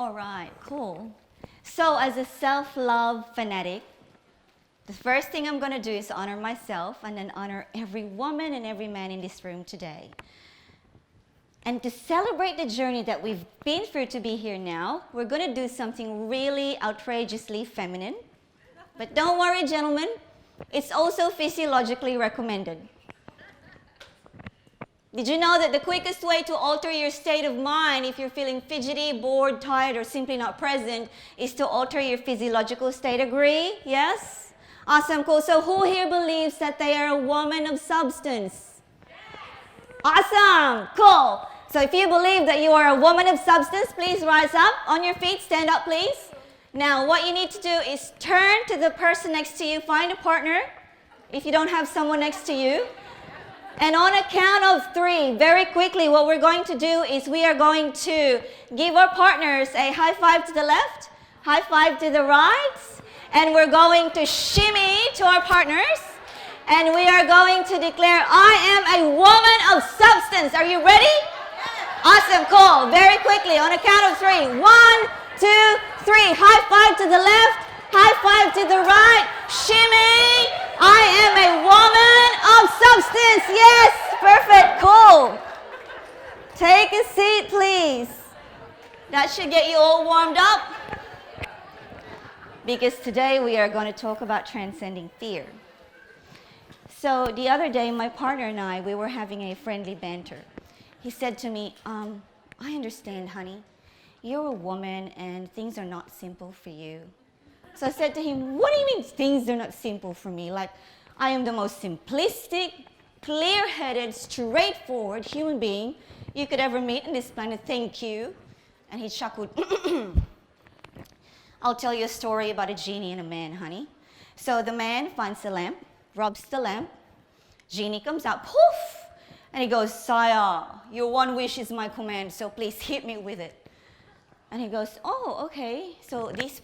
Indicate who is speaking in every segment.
Speaker 1: All right, cool. So as a self-love fanatic, the first thing I'm going to do is honor myself and then honor every woman and every man in this room today. And to celebrate the journey that we've been through to be here now, we're going to do something really outrageously feminine. But don't worry, gentlemen, it's also physiologically recommended. Did you know that the quickest way to alter your state of mind if you're feeling fidgety, bored, tired, or simply not present is to alter your physiological state? Agree? Yes? Awesome, cool. So who here believes that they are a woman of substance? Awesome, cool. So if you believe that you are a woman of substance, please rise up on your feet, stand up please. Now what you need to do is turn to the person next to you, find a partner if you don't have someone next to you. And on a count of 3, very quickly, what we're going to do is we are going to give our partners a high five to the left, high five to the right, and we're going to shimmy to our partners, and we are going to declare, I am a woman of substance. Are you ready? Awesome, cool. Very quickly, on a count of 3. 1, 2, 3. High five to the left, high five to the right, shimmy. I am a woman of substance. Yes, perfect, cool. Take a seat, please. That should get you all warmed up. Because today we are going to talk about transcending fear. So the other day, my partner and I, we were having a friendly banter. He said to me, I understand, honey. You're a woman and things are not simple for you. So I said to him, what do you mean things are not simple for me? Like, I am the most simplistic, clear-headed, straightforward human being you could ever meet on this planet. Thank you. And he chuckled. I'll tell you a story about a genie and a man, honey. So the man finds a lamp, rubs the lamp, genie comes out, poof! And he goes, Sire, your one wish is my command, so please hit me with it. And he goes, oh, okay. So this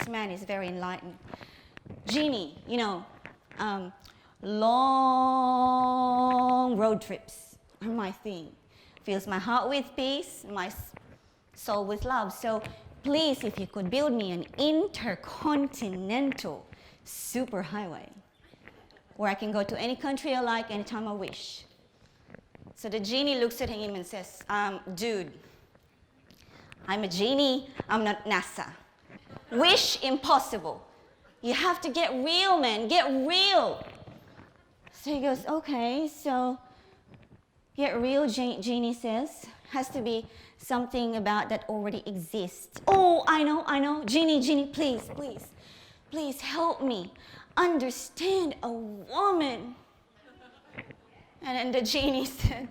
Speaker 1: man is very enlightened. Genie, long road trips are my thing. Fills my heart with peace, my soul with love. So please, if you could build me an intercontinental superhighway where I can go to any country I like, anytime I wish. So the genie looks at him and says, dude, I'm a genie, I'm not NASA. Wish impossible. You have to get real, man, get real. So he goes, okay, so get real, genie says, has to be something about that already exists. Oh, I know. Genie, please help me understand a woman. And then the genie said,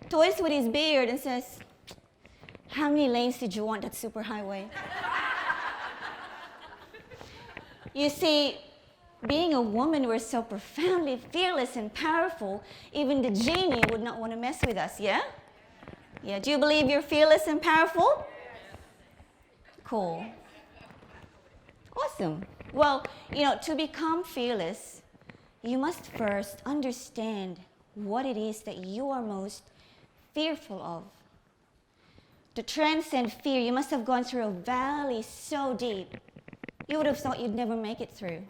Speaker 1: toys with his beard and says, how many lanes did you want that superhighway? You see, being a woman, we're so profoundly fearless and powerful, even the genie would not want to mess with us, yeah? Yeah, do you believe you're fearless and powerful? Cool. Awesome. Well, to become fearless, you must first understand what it is that you are most fearful of. To transcend fear, you must have gone through a valley so deep, you would have thought you'd never make it through.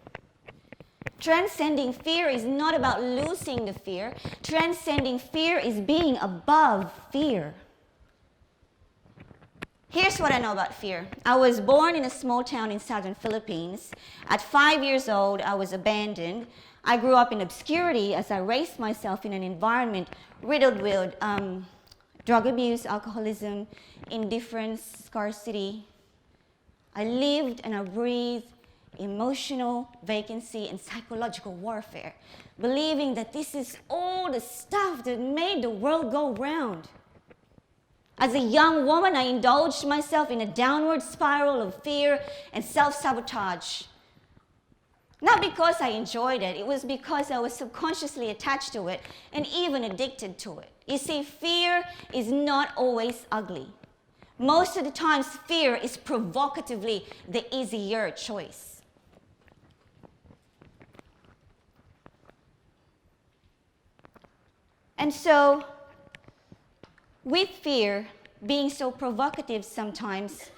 Speaker 1: Transcending fear is not about losing the fear. Transcending fear is being above fear. Here's what I know about fear. I was born in a small town in southern Philippines. At 5 years old, I was abandoned. I grew up in obscurity as I raised myself in an environment riddled with drug abuse, alcoholism, indifference, scarcity. I lived and I breathed emotional vacancy and psychological warfare, believing that this is all the stuff that made the world go round. As a young woman, I indulged myself in a downward spiral of fear and self-sabotage. Not because I enjoyed it, it was because I was subconsciously attached to it and even addicted to it. You see, fear is not always ugly. Most of the times, fear is provocatively the easier choice. And so, with fear being so provocative sometimes,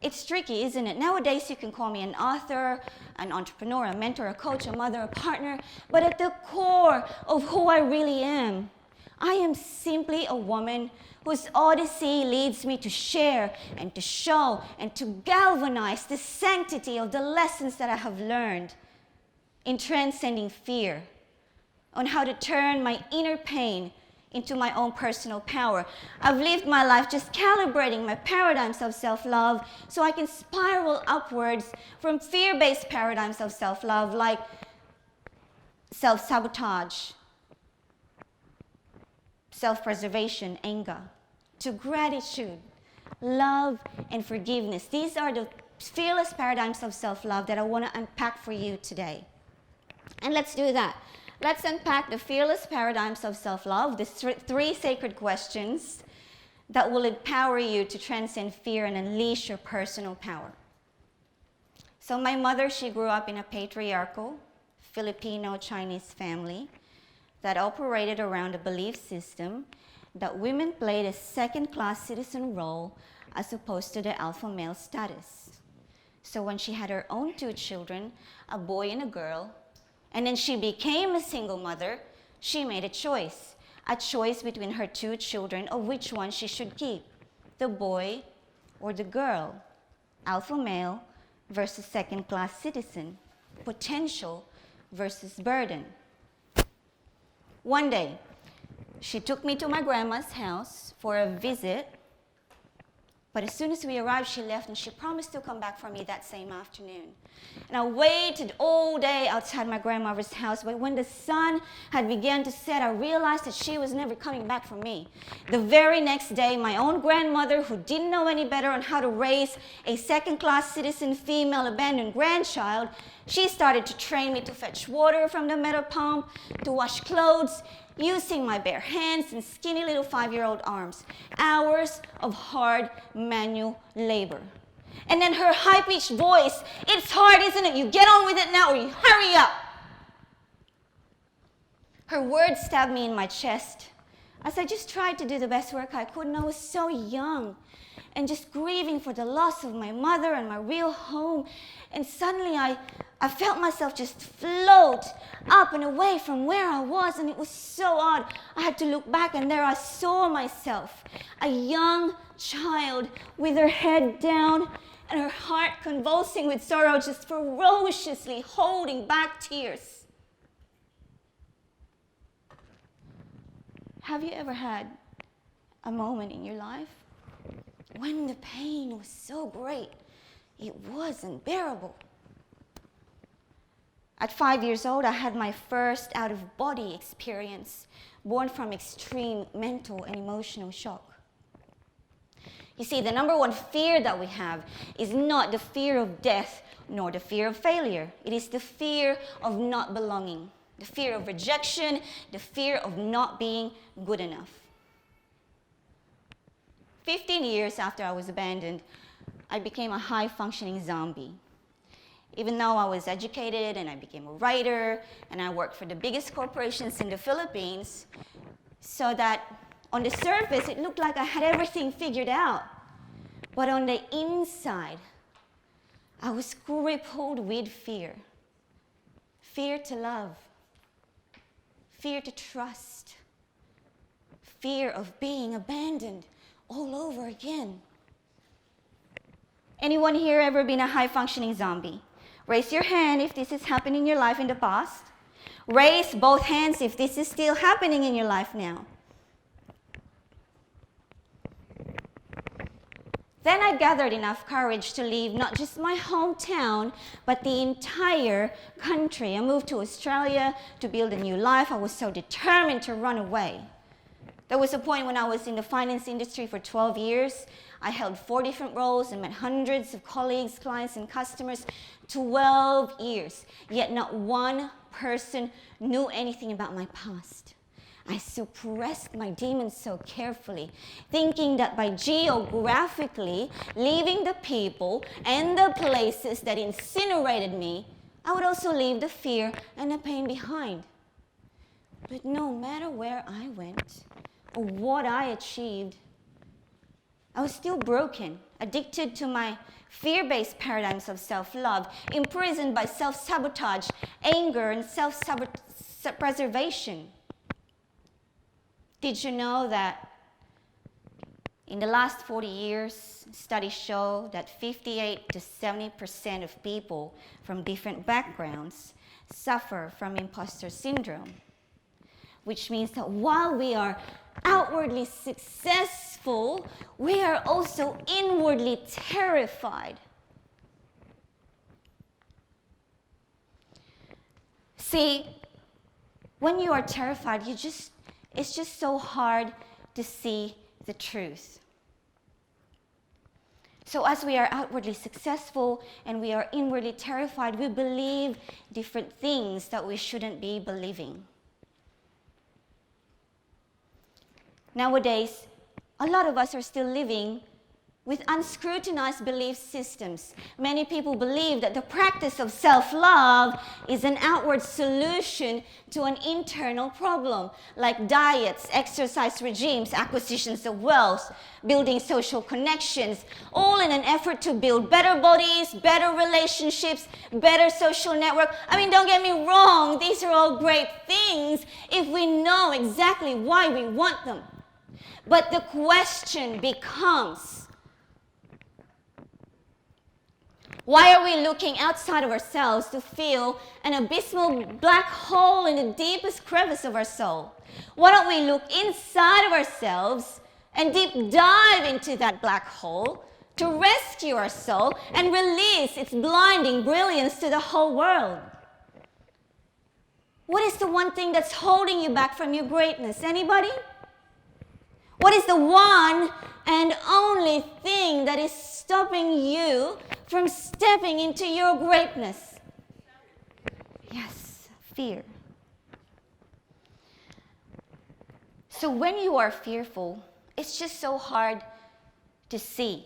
Speaker 1: It's tricky, isn't it? Nowadays, you can call me an author, an entrepreneur, a mentor, a coach, a mother, a partner, but at the core of who I really am, I am simply a woman whose odyssey leads me to share and to show and to galvanize the sanctity of the lessons that I have learned in transcending fear, on how to turn my inner pain into my own personal power. I've lived my life just calibrating my paradigms of self-love so I can spiral upwards from fear-based paradigms of self-love like self-sabotage, self-preservation, anger, to gratitude, love, and forgiveness. These are the fearless paradigms of self-love that I want to unpack for you today. And let's do that. Let's unpack the fearless paradigms of self-love, the three sacred questions that will empower you to transcend fear and unleash your personal power. So my mother, she grew up in a patriarchal Filipino-Chinese family that operated around a belief system that women played a second-class citizen role as opposed to the alpha male status. So when she had her own 2 children, a boy and a girl, and then she became a single mother, she made a choice between her 2 children of which one she should keep, the boy or the girl, alpha male versus second-class citizen, potential versus burden. One day, she took me to my grandma's house for a visit, but as soon as we arrived, she left and she promised to come back for me that same afternoon. And I waited all day outside my grandmother's house, but when the sun had begun to set, I realized that she was never coming back for me. The very next day, my own grandmother, who didn't know any better on how to raise a second-class citizen female abandoned grandchild, she started to train me to fetch water from the metal pump, to wash clothes, using my bare hands and skinny little 5-year-old arms. Hours of hard manual labor. And then her high-pitched voice, "It's hard, isn't it? You get on with it now or you hurry up." Her words stabbed me in my chest as I just tried to do the best work I could, and I was so young and just grieving for the loss of my mother and my real home. And suddenly I felt myself just float up and away from where I was, and it was so odd. I had to look back, and there I saw myself, a young child with her head down and her heart convulsing with sorrow, just ferociously holding back tears. Have you ever had a moment in your life when the pain was so great, it was unbearable? At 5 years old, I had my first out-of-body experience, born from extreme mental and emotional shock. You see, the number one fear that we have is not the fear of death, nor the fear of failure. It is the fear of not belonging, the fear of rejection, the fear of not being good enough. 15 years after I was abandoned, I became a high-functioning zombie. Even though I was educated and I became a writer and I worked for the biggest corporations in the Philippines, so that on the surface it looked like I had everything figured out. But on the inside, I was crippled with fear. Fear to love, fear to trust, fear of being abandoned all over again. Anyone here ever been a high-functioning zombie? Raise your hand if this is happening in your life in the past. Raise both hands if this is still happening in your life now. Then I gathered enough courage to leave not just my hometown, but the entire country. I moved to Australia to build a new life. I was so determined to run away. There was a point when I was in the finance industry for 12 years. I held 4 different roles and met hundreds of colleagues, clients, and customers. 12 years, yet not one person knew anything about my past. I suppressed my demons so carefully, thinking that by geographically leaving the people and the places that incinerated me, I would also leave the fear and the pain behind. But no matter where I went or what I achieved, I was still broken, addicted to my fear-based paradigms of self-love, imprisoned by self-sabotage, anger, and self-preservation. Did you know that in the last 40 years, studies show that 58 to 70% of people from different backgrounds suffer from imposter syndrome, which means that while we are outwardly successful, we are also inwardly terrified. See, when you are terrified, it's just so hard to see the truth. So as we are outwardly successful and we are inwardly terrified, we believe different things that we shouldn't be believing. Nowadays, a lot of us are still living with unscrutinized belief systems. Many people believe that the practice of self-love is an outward solution to an internal problem, like diets, exercise regimes, acquisitions of wealth, building social connections, all in an effort to build better bodies, better relationships, better social network. I mean, don't get me wrong, these are all great things if we know exactly why we want them. But the question becomes, why are we looking outside of ourselves to feel an abysmal black hole in the deepest crevice of our soul? Why don't we look inside of ourselves and deep dive into that black hole to rescue our soul and release its blinding brilliance to the whole world? What is the one thing that's holding you back from your greatness? Anybody? What is the one and only thing that is stopping you from stepping into your greatness? Yes, fear. So when you are fearful, it's just so hard to see.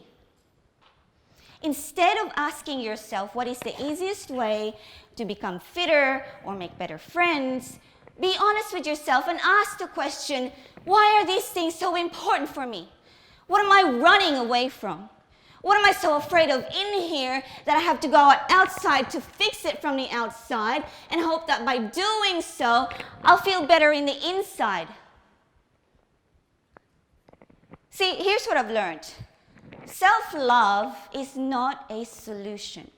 Speaker 1: Instead of asking yourself what is the easiest way to become fitter or make better friends, be honest with yourself and ask the question, why are these things so important for me? What am I running away from? What am I so afraid of in here that I have to go outside to fix it from the outside and hope that by doing so, I'll feel better in the inside? See, here's what I've learned. Self-love is not a solution.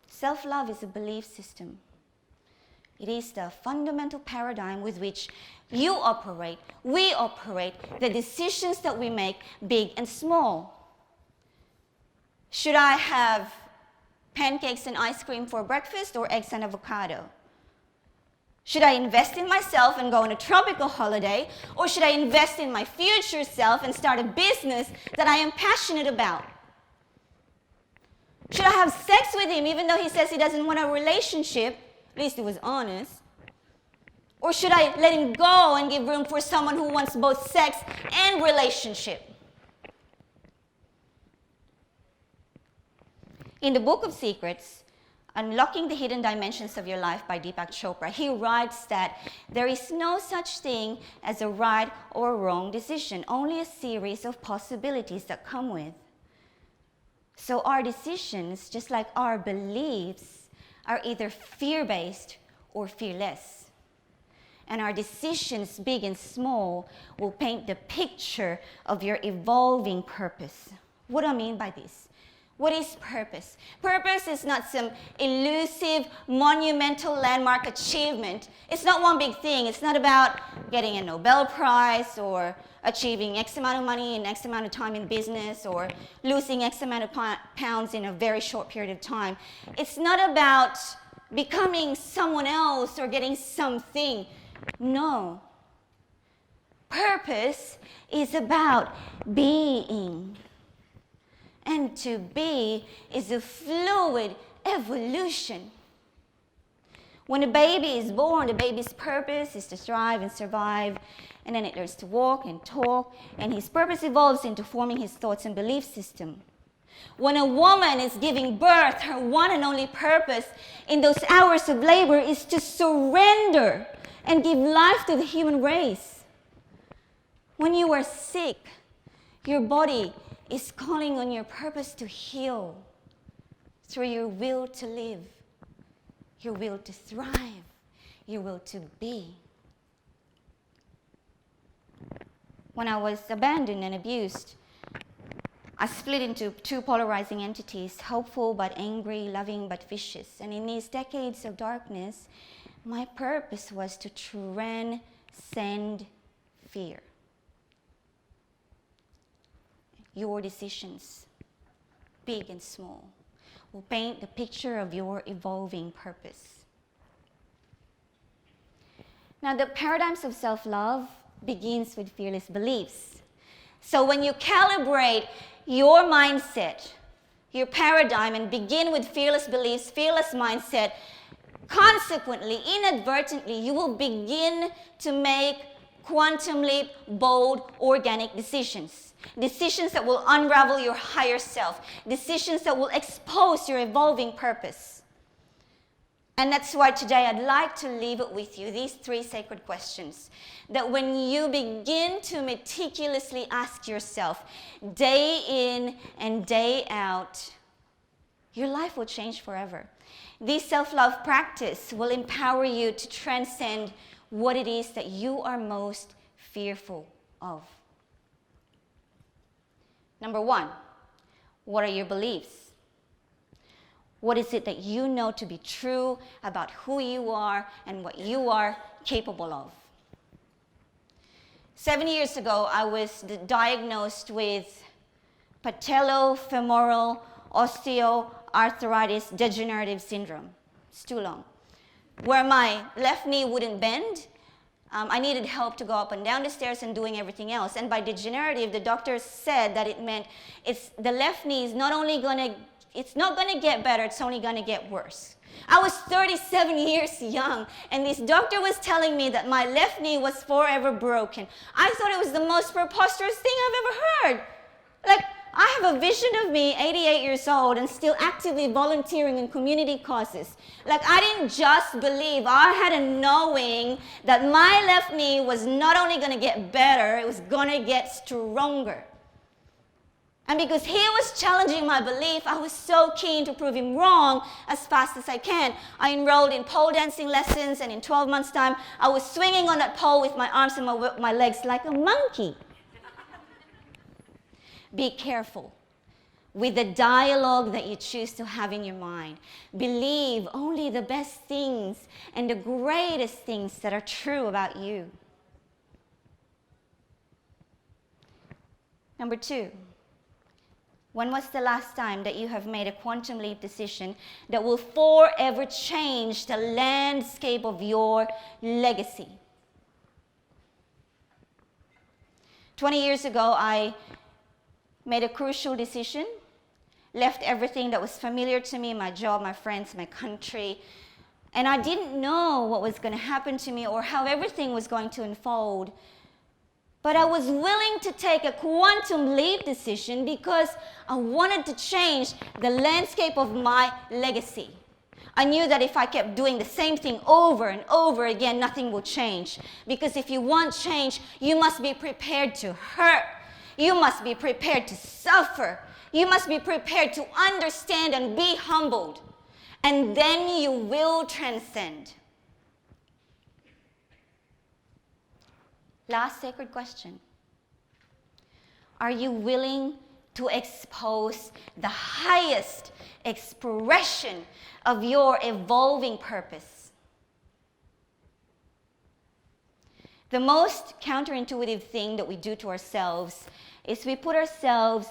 Speaker 1: Self-love is a belief system. It is the fundamental paradigm with which you operate, we operate, the decisions that we make, big and small. Should I have pancakes and ice cream for breakfast or eggs and avocado? Should I invest in myself and go on a tropical holiday, or should I invest in my future self and start a business that I am passionate about? Should I have sex with him even though he says he doesn't want a relationship? At least he was honest. Or should I let him go and give room for someone who wants both sex and relationship? In the Book of Secrets, Unlocking the Hidden Dimensions of Your Life by Deepak Chopra, he writes that there is no such thing as a right or wrong decision, only a series of possibilities that come with. So our decisions, just like our beliefs, are either fear-based or fearless. And our decisions, big and small, will paint the picture of your evolving purpose. What do I mean by this? What is purpose? Purpose is not some elusive, monumental landmark achievement. It's not one big thing. It's not about getting a Nobel Prize or achieving X amount of money in X amount of time in business or losing X amount of pounds in a very short period of time. It's not about becoming someone else or getting something. No. Purpose is about being. And to be is a fluid evolution. When a baby is born, the baby's purpose is to thrive and survive, and then it learns to walk and talk, and his purpose evolves into forming his thoughts and belief system. When a woman is giving birth, her one and only purpose in those hours of labor is to surrender and give life to the human race. When you are sick, Your body is calling on your purpose to heal through your will to live, your will to thrive, your will to be. When I was abandoned and abused, I split into two polarizing entities, hopeful but angry, loving but vicious. And in these decades of darkness, my purpose was to transcend fear. Your decisions, big and small, will paint the picture of your evolving purpose. Now, the paradigms of self-love begins with fearless beliefs. So when you calibrate your mindset, your paradigm, and begin with fearless beliefs, fearless mindset, consequently, inadvertently, you will begin to make quantum leap, bold, organic decisions. Decisions that will unravel your higher self. Decisions that will expose your evolving purpose. And that's why today I'd like to leave it with you, these 3 sacred questions, that when you begin to meticulously ask yourself, day in and day out, your life will change forever. This self-love practice will empower you to transcend what it is that you are most fearful of. Number 1, what are your beliefs? What is it that you know to be true about who you are and what you are capable of? 7 years ago, I was diagnosed with patellofemoral osteoarthritis degenerative syndrome. It's too long. Where my left knee wouldn't bend. I needed help to go up and down the stairs and doing everything else. And by degenerative, the doctor said that it meant the left knee is it's not going to get better, it's only going to get worse. I was 37 years young, and this doctor was telling me that my left knee was forever broken. I thought it was the most preposterous thing I've ever heard. Like, I have a vision of me, 88 years old, and still actively volunteering in community causes. Like, I didn't just believe, I had a knowing that my left knee was not only going to get better, it was going to get stronger. And because he was challenging my belief, I was so keen to prove him wrong as fast as I can. I enrolled in pole dancing lessons, and in 12 months' time, I was swinging on that pole with my arms and my legs like a monkey. Be careful with the dialogue that you choose to have in your mind. Believe only the best things and the greatest things that are true about you. Number 2. When was the last time that you have made a quantum leap decision that will forever change the landscape of your legacy? 20 years ago, I made a crucial decision, left everything that was familiar to me, my job, my friends, my country, and I didn't know what was going to happen to me or how everything was going to unfold. But I was willing to take a quantum leap decision because I wanted to change the landscape of my legacy. I knew that if I kept doing the same thing over and over again, nothing will change. Because if you want change, you must be prepared to hurt. You must be prepared to suffer. You must be prepared to understand and be humbled. And then you will transcend. Last sacred question. Are you willing to expose the highest expression of your evolving purpose? The most counterintuitive thing that we do to ourselves is we put ourselves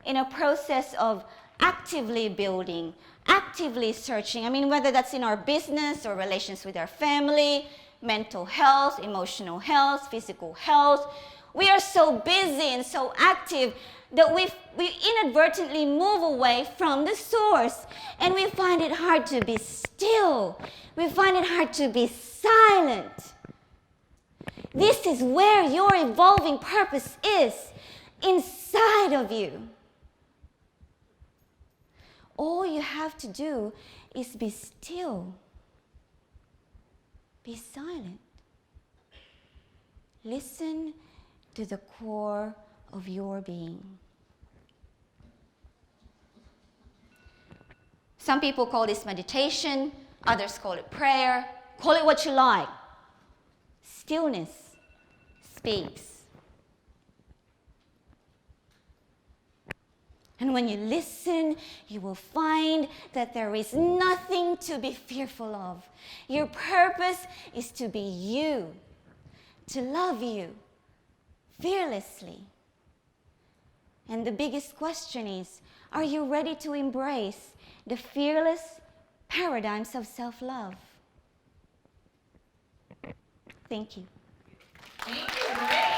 Speaker 1: in a process of actively building, actively searching. I mean, whether that's in our business or relations with our family, mental health, emotional health, physical health. We are so busy and so active that we inadvertently move away from the source, and we find it hard to be still. We find it hard to be silent. This is where your evolving purpose is, inside of you. All you have to do is be still. Be silent. Listen to the core of your being. Some people call this meditation, others call it prayer. Call it what you like. Stillness speaks. And when you listen, you will find that there is nothing to be fearful of. Your purpose is to be you, to love you fearlessly. And the biggest question is, are you ready to embrace the fearless paradigms of self-love? Thank you.
Speaker 2: Thank you. Great.